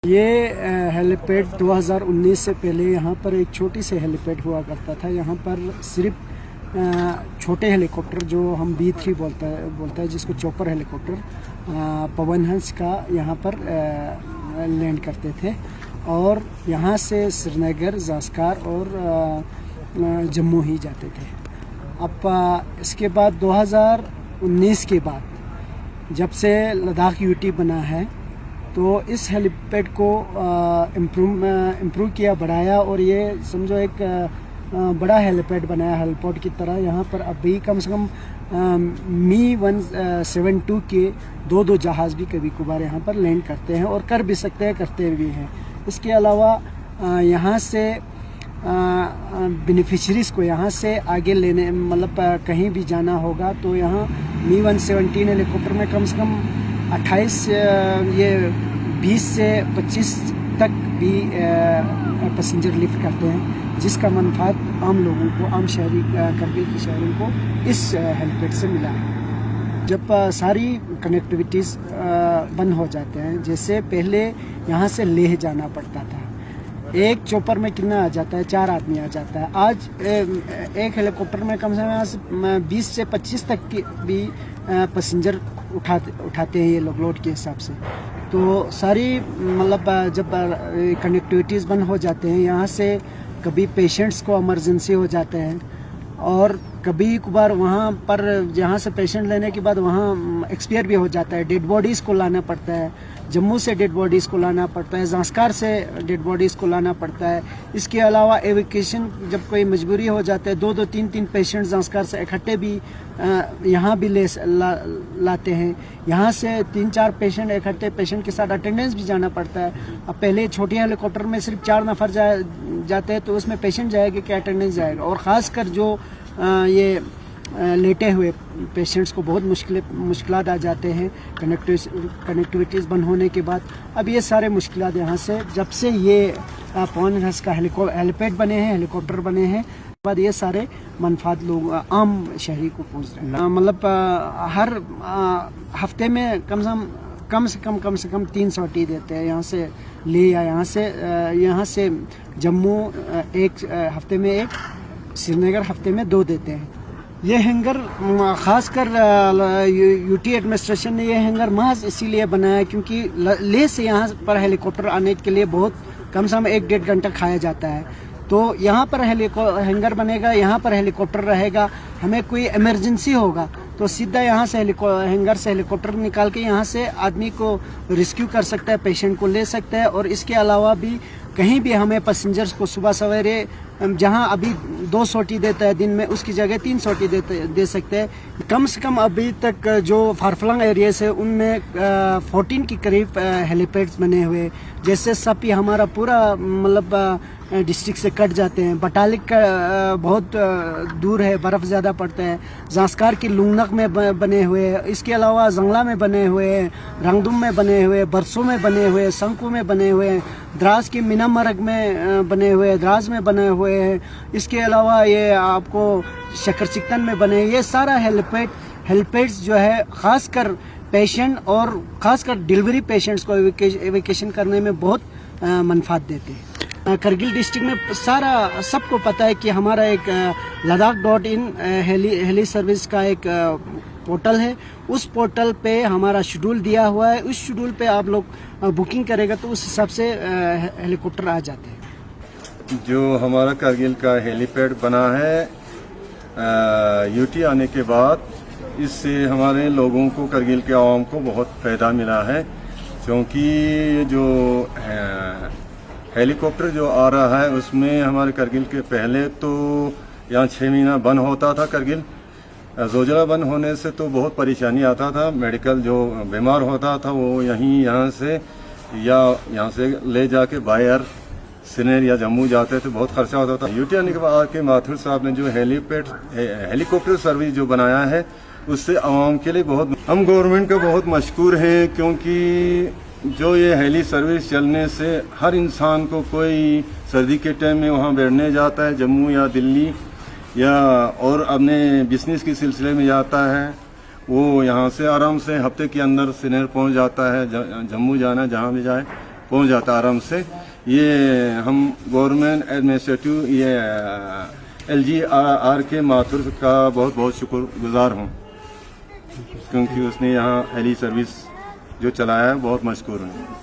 ये हेलीपैड 2019 से पहले यहाँ पर एक छोटी सी हेलीपैड हुआ करता था। यहाँ पर सिर्फ छोटे हेलीकॉप्टर जो हम B3 बोलता है जिसको चॉपर हेलीकॉप्टर पवन हंस का यहाँ पर लैंड करते थे और यहाँ से श्रीनगर, ज़ास्कार और जम्मू ही जाते थे। अब इसके बाद 2019 के बाद जब से लद्दाख यूटी बना है तो इस हेलीपैड को इम्प्रूव किया, बढ़ाया और ये समझो एक बड़ा हेलीपैड बनाया हेलीपोर्ट की तरह। यहाँ पर अभी कम से कम मी-172 के दो जहाज़ भी कभी कभार यहाँ पर लैंड करते हैं और कर भी सकते हैं, करते भी हैं। इसके अलावा यहाँ से बेनिफिशरीज़ को यहाँ से आगे लेने मतलब कहीं भी जाना होगा तो यहाँ मी-117 हेलीकॉप्टर में कम से कम 20 से 25 तक भी पैसेंजर लिफ्ट करते हैं, जिसका मनफात आम लोगों को, आम शहरी करगिल के शहरों को इस हेलीपैड से मिला है। जब सारी कनेक्टिविटीज़ बंद हो जाते हैं, जैसे पहले यहाँ से लेह जाना पड़ता था, एक चॉपर में कितना आ जाता है, 4 आदमी आ जाता है। आज एक हेलीकॉप्टर में कम से कम यहाँ से 20 से 25 तक की भी पैसेंजर उठाते हैं ये लोग लोड के हिसाब से। तो सारी मतलब जब कनेक्टिविटीज़ बंद हो जाते हैं, यहाँ से कभी पेशेंट्स को इमरजेंसी हो जाते हैं और कभी कभार वहाँ पर जहाँ से पेशेंट लेने के बाद वहाँ एक्सपायर भी हो जाता है, डेड बॉडीज़ को लाना पड़ता है, जम्मू से डेड बॉडीज़ को लाना पड़ता है, ज़ास्कार से डेड बॉडीज़ को लाना पड़ता है। इसके अलावा एविकेशन जब कोई मजबूरी हो जाता है, 2-2, 3-3 पेशेंट ज़ास्कार से इकट्ठे भी यहाँ भी लाते हैं। यहाँ से 3-4 पेशेंट इकट्ठे पेशेंट के साथ अटेंडेंस भी जाना पड़ता है। अब पहले छोटी हेलीकॉप्टर में सिर्फ 4 नफ़र जाते हैं तो उसमें पेशेंट जाएगा कि अटेंडेंस जाएगा, और ख़ासकर जो ये लेटे हुए पेशेंट्स को बहुत मुश्किलात आ जाते हैं कनेक्टिविटीज़ बंद होने के बाद। अब ये सारे मुश्किलात यहाँ से जब से ये पवन हंस का हेलीपैड बने हैं, हेलीकॉप्टर बने हैं, बाद ये सारे मनफात लोग आम शहरी को पहुँच रहे हैं। मतलब हर हफ्ते में कम से कम 3 सॉटी देते हैं यहाँ से ले, या यहाँ से जम्मू एक हफ्ते में 1, श्रीनगर हफ्ते में 2 देते हैं। ये हैंगर ख़ासकर यूटी एडमिनिस्ट्रेशन ने ये हैंगर महज इसीलिए बनाया क्योंकि ले से यहाँ पर हेलीकॉप्टर आने के लिए बहुत कम से कम 1-1.5 घंटा खाया जाता है। तो यहाँ पर हैंगर बनेगा, यहाँ पर हेलीकॉप्टर रहेगा, हमें कोई इमरजेंसी होगा तो सीधा यहाँ से हैंगर से हेलीकॉप्टर निकाल के यहाँ से आदमी को रेस्क्यू कर सकता है, पेशेंट को ले सकता है। और इसके अलावा भी कहीं भी हमें पैसेंजर्स को सुबह सवेरे जहाँ अभी 2 सॉटी देता है दिन में, उसकी जगह 3 सॉटी दे सकते हैं। कम से कम अभी तक जो फारफलंग एरियाज है उनमें 14 के करीब हेलीपैड्स बने हुए, जैसे सपी हमारा पूरा मतलब डिस्ट्रिक्ट से कट जाते हैं, बटालिक का बहुत दूर है, बर्फ़ ज़्यादा पड़ता है, ज़ास्कार की लुंगनक में बने हुए हैं, इसके अलावा जंगला में बने हुए हैं, रंगदुम में बने हुए, बरसों में बने हुए, संकू में बने हुए हैं, द्रास की मीनामर्ग में बने हुए, द्रास में बने हुए हैं। इसके अलावा ये आपको शक्कर चिकन में बने। ये सारा हेलीपैड्स जो है ख़ासकर पेशेंट और ख़ासकर डिलीवरी पेशेंट्स को एविकेशन करने में बहुत मनफात देते हैं। करगिल डिस्ट्रिक्ट में सारा सबको पता है कि हमारा एक ladakh.in हेली सर्विस का एक पोर्टल है। उस पोर्टल पे हमारा शेड्यूल दिया हुआ है, उस शेड्यूल पे आप लोग बुकिंग करेगा तो उस हिसाब से हेलीकॉप्टर आ जाते हैं। जो हमारा करगिल का हेलीपैड बना है यूटी आने के बाद, इससे हमारे लोगों को, करगिल के आवाम को बहुत फ़ायदा मिला है, क्योंकि जो हेलीकॉप्टर जो आ रहा है उसमें हमारे करगिल के पहले तो यहाँ 6 महीना बंद होता था। करगिल जोजिला बंद होने से तो बहुत परेशानी आता था, मेडिकल जो बीमार होता था वो यहाँ से ले जाके बाहर श्रीनगर या जम्मू जाते थे, बहुत खर्चा होता था। यूटी आने के बाद के माथुर साहब ने जो हेलीकॉप्टर सर्विस जो बनाया है उससे आवाम के लिए बहुत, हम गवर्नमेंट का बहुत मशकूर हैं, क्योंकि जो ये हेली सर्विस चलने से हर इंसान को, कोई सर्दी के टाइम में वहाँ बैठने जाता है जम्मू या दिल्ली या और अपने बिजनेस के सिलसिले में जाता है, वो यहाँ से आराम से हफ्ते के अंदर श्रीनगर पहुँच जाता है, जम्मू जाना जहाँ भी जाए पहुंच जाता है आराम से। ये हम गवर्नमेंट एडमिनिस्ट्रेटिव ये LGR के माथुर का बहुत बहुत शुक्रगुजार हूँ, क्योंकि उसने यहाँ हेली सर्विस जो चलाया है बहुत मशकूर हूँ।